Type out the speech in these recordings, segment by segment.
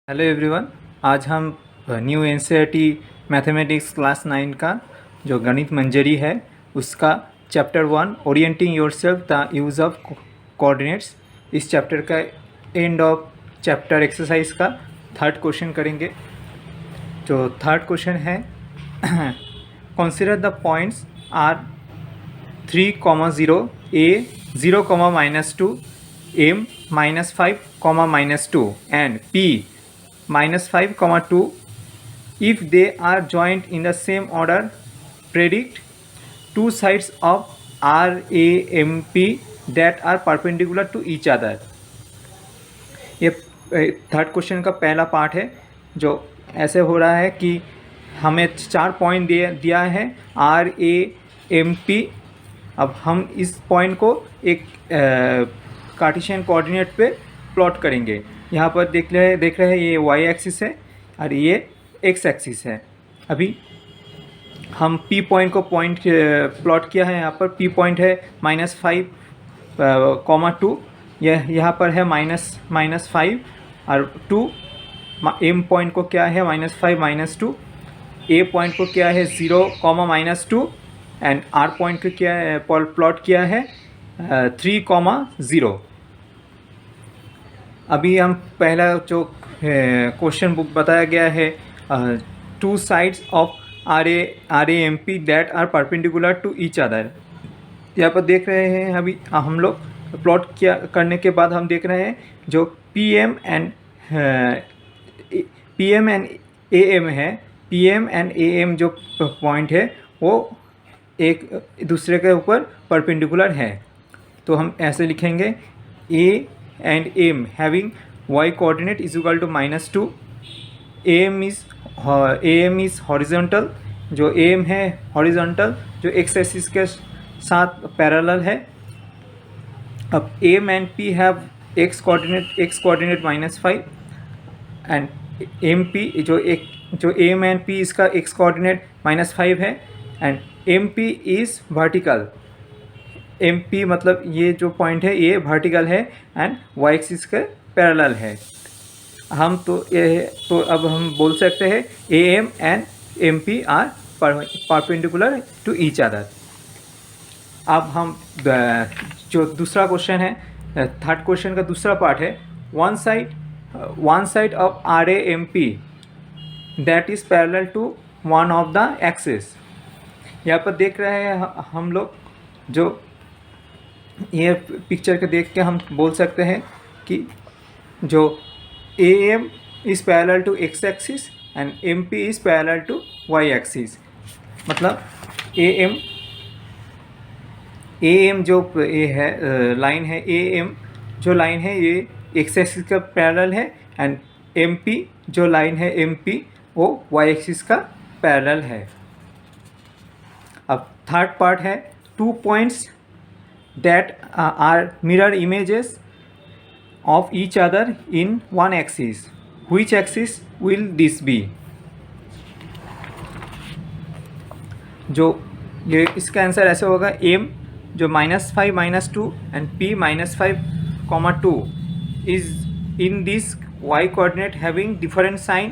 Hello everyone. आज हम new NCERT mathematics class 9 का जो गणित मंजरी है उसका chapter 1 orienting yourself the use of coordinates, इस चैप्टर का एंड ऑफ चैप्टर एक्सरसाइज का थर्ड क्वेश्चन करेंगे। जो थर्ड क्वेश्चन है consider the points are 3, 0 a 0, -2 m -5, -2 and p -5, 2 if they are joined in the same order. Predict two sides of RAMP that are perpendicular to each other. ये third question का पहला part है जो ऐसे हो रहा है कि हमें 4 पॉइंट दिया है RAMP। अब हम इस पॉइंट को एक कार्टेशियन कोऑर्डिनेट पे प्लॉट करेंगे। यहाँ पर देख रहे हैं ये वाई एक्सिस है और ये एक्स एक्सिस है। अभी हम पी पॉइंट को प्लॉट किया है। यहाँ पर पी पॉइंट है -5, 2, यह यहाँ पर है -5 और 2। एम पॉइंट को क्या है -5, -2। ए पॉइंट को क्या है 0, -2 एंड आर पॉइंट को क्या है प्लॉट किया है 3, 0। अभी हम पहला जो क्वेश्चन बुक बताया गया है two sides of RAMP that are perpendicular to each other. यहाँ पर देख रहे हैं अभी हम लोग प्लॉट किया करने के बाद हम देख रहे हैं जो PM एंड AM है। PM एंड AM जो पॉइंट है वो एक दूसरे के ऊपर परपेंडिकुलर है। तो हम ऐसे लिखेंगे A and AM having y coordinate is equal to -2। AM is horizontal, जो AM है horizontal जो x एक्सिस के साथ पैरेलल है। अब AM and P have x coordinate -5 and MP जो AM and P इसका x coordinate -5 है and MP is vertical। MP मतलब ये जो पॉइंट है ये वर्टिकल है एंड वाई एक्सिस के पैरेलल है। हम तो अब हम बोल सकते हैं AM and MP are perpendicular to each other. अब हम जो दूसरा क्वेश्चन है थर्ड क्वेश्चन का दूसरा पार्ट है one side of RAMP that is parallel to one of the axis. यहाँ पर देख रहे हैं हम लोग जो ये पिक्चर के देख के हम बोल सकते हैं कि जो AM is parallel to x axis and MP is parallel to y axis. मतलब AM जो ये है लाइन है AM जो लाइन है ये x एक्सिस का पैरेलल है एंड MP जो लाइन है MP वो y एक्सिस का पैरेलल है। अब थर्ड पार्ट है two points that are mirror images of each other in one axis. Which axis will this be? जो ये इसका आंसर ऐसे होगा M जो -5, -2 and P -5, 2 is in this y coordinate having different sign।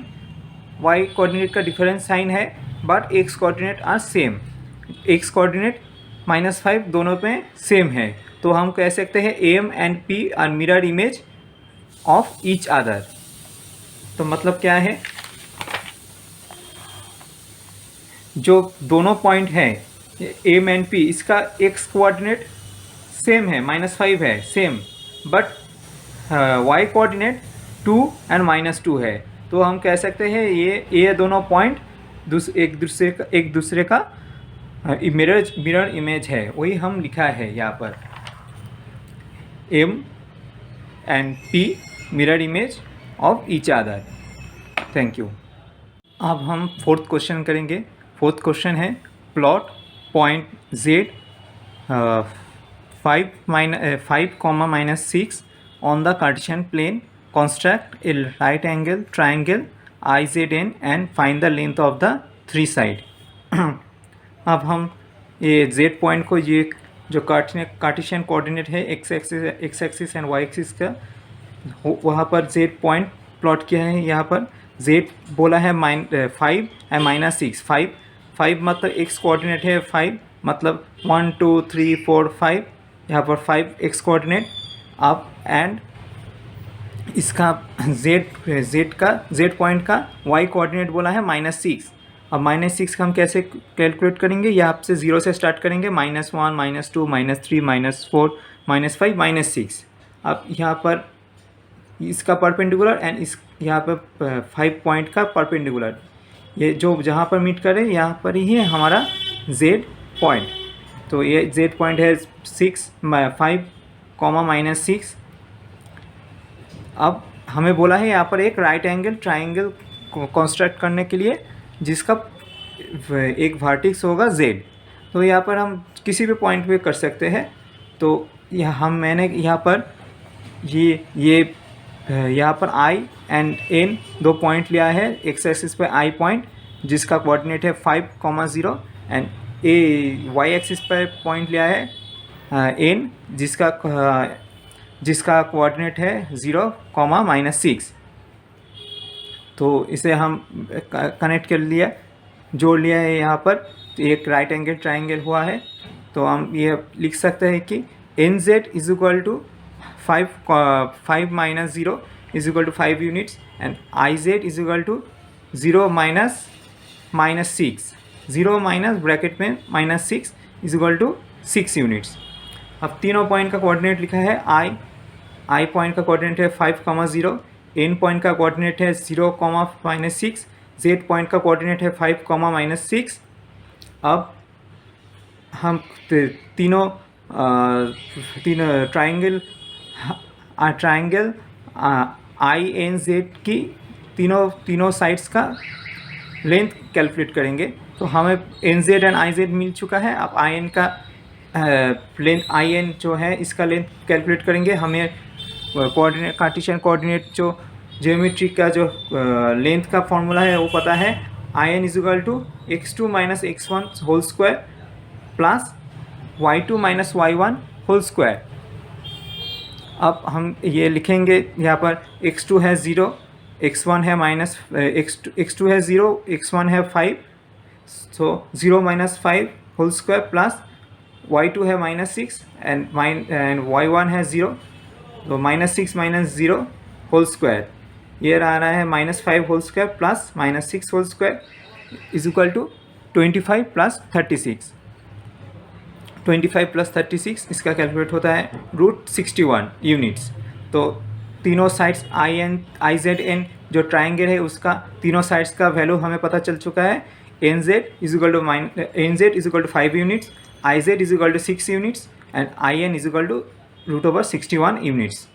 y coordinate का different sign है but x coordinate are same। x coordinate -5 दोनों पे सेम है तो हम कह सकते हैं AM and P are mirror image of each other. तो मतलब क्या है जो दोनों पॉइंट है AM एंड P इसका x कोऑर्डिनेट सेम है -5 है same but y coordinate 2 and -2 है। तो हम कह सकते हैं ये दोनों पॉइंट एक दूसरे का मिरर इमेज है। वही हम लिखा है यहाँ पर M and P mirror image of each other. Thank you. अब हम फोर्थ क्वेश्चन करेंगे। फोर्थ क्वेश्चन है plot point Z 5, -6 on the Cartesian plane. Construct a right angle triangle IZN and find the length of the three side. अब हम ये Z point को ये जो कार्टेशियन कोऑर्डिनेट है x axis and y axis का वहाँ पर Z पॉइंट प्लॉट किया है यहाँ पर। z बोला है 5 एंड -6। 5 मतलब x कोऑर्डिनेट है 5, मतलब 1 2 3 4 5, यहाँ पर 5 x कोऑर्डिनेट। अब एंड इसका z पॉइंट का y कोऑर्डिनेट बोला है -6। अब -6 का हम कैसे कैलकुलेट करेंगे, यहाँ से 0 से स्टार्ट करेंगे, -1 -2 -3 -4 -5 -6। अब यहाँ पर इसका परपेंडिकुलर एंड इस यहाँ पर 5 पॉइंट का परपेंडिकुलर, ये जो जहाँ पर मीट करे यहाँ पर ही है हमारा z पॉइंट। तो ये z पॉइंट है 5, -6। अब हमें बोला है यहाँ पर एक राइट एंगल ट्राइंगल कंस्ट्रक्ट करने के लिए जिसका एक वर्टेक्स होगा z। तो यहाँ पर हम किसी भी पॉइंट पे कर सकते हैं। तो मैंने यहाँ पर ये यहाँ पर i एंड n दो पॉइंट लिया है। एक्स एक्सिस पे i पॉइंट जिसका कोऑर्डिनेट है 5, 0 एंड y एक्सिस पर पॉइंट लिया है n जिसका कोऑर्डिनेट है 0, -6। तो इसे हम कनेक्ट कर लिया, जोड़ लिया है यहाँ पर, तो एक राइट एंगल ट्राइंगल हुआ है। तो हम ये लिख सकते हैं कि NZ is equal to 5 -0 is equal to 5 units and IZ is equal to 0 -6, 0 minus bracket में -6 इज इक्वल टू 6 यूनिट्स। अब तीनों पॉइंट का कोऑर्डिनेट लिखा है। I पॉइंट का कोऑर्डिनेट है 5, 0, N पॉइंट का कोऑर्डिनेट है 0, -6, Z पॉइंट का कोऑर्डिनेट है 5, -6। अब हम तीनों ट्राइंगल INZ की तीनों साइड्स का लेंथ कैलकुलेट करेंगे। तो हमें NZ एंड IZ मिल चुका है। अब IN का लेंथ IN जो है इसका लेंथ कैलकुलेट करेंगे। हमें कोऑर्डिनेट कार्टेशियन कोऑर्डिनेट जो ज्योमेट्री का जो लेंथ का फॉर्मूला है वो पता है। IN is equal to x2 - x1 whole square plus y2 - y1 whole square. अब हम ये लिखेंगे, यहाँ पर x2 है 0, x1 है x2 है 0, x1 है 5, सो 0 - 5 होल स्क्वायर प्लस y2 है -6 एंड y1 है 0, तो -6 - 0 होल स्क्वायर, ये आ रहा है -5 whole square plus -6 whole square is equal to 25 + 36। 25 + 36 इसका कैलकुलेट होता है √61 यूनिट्स। तो तीनों साइड्स IZN जो ट्राइंगल है उसका तीनों साइड्स का वैल्यू हमें पता चल चुका है। NZ is equal to 5 units, IZ is equal to 6 units and IN is equal to √61 units.